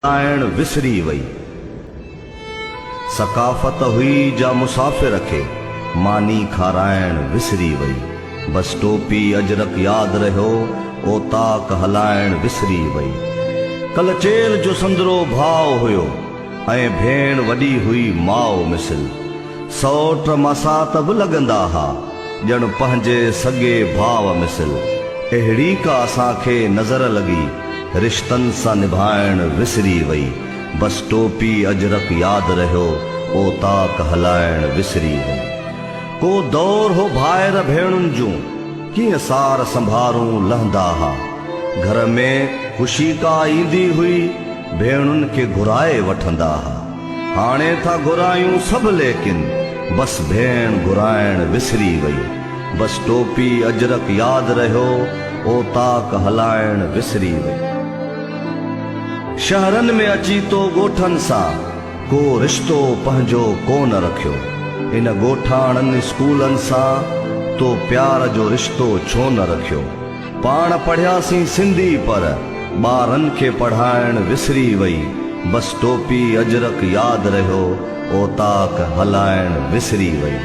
आइण विसरी वई। सकाफत हुई जा मुसाफिर खे मानी खाराइण विसरी वई। बस टोपी अजरक याद रहो ओ ताक हलाइण विसरी वई। कल चेल जो संदरो भाव हुयो ऐं भेण वडी हुई माओ मिसल। सौट मसात बि लगंदा हा जण पंहिंजे सगे भाव मिसल। अहिड़ी का असांखे नज़र लगी रिश्तन सा निभाइण विसरी वई। बस टोपी अजरक याद रहो ओ ताक हलाइण विसरी वई। को दौर हो भायर भेणुन जूं किं सार संभारूं लहंदा हा। घर में खुशी का ईंदी हुई भेणुन के घुराए वठंदा हा। हाणे था घुरायूं सब लेकिन बस भेण घुराइण विसरी वई। बस टोपी अजरक याद रहो ओ ताक हलाइण विसरी वई। शहरन में अची तो गोठन सा को रिश्तो पंहिंजो कोन रखियो। इन गोठाणन स्कूलन सा तो प्यार जो रिश्तो छो न रखियो। पाण पढ़ियासीं सिंधी पर ॿारन खे पढ़ाइण विसरी वई। बस टोपी अजरक याद रहो ओ ताक हलाइण विसरी वई।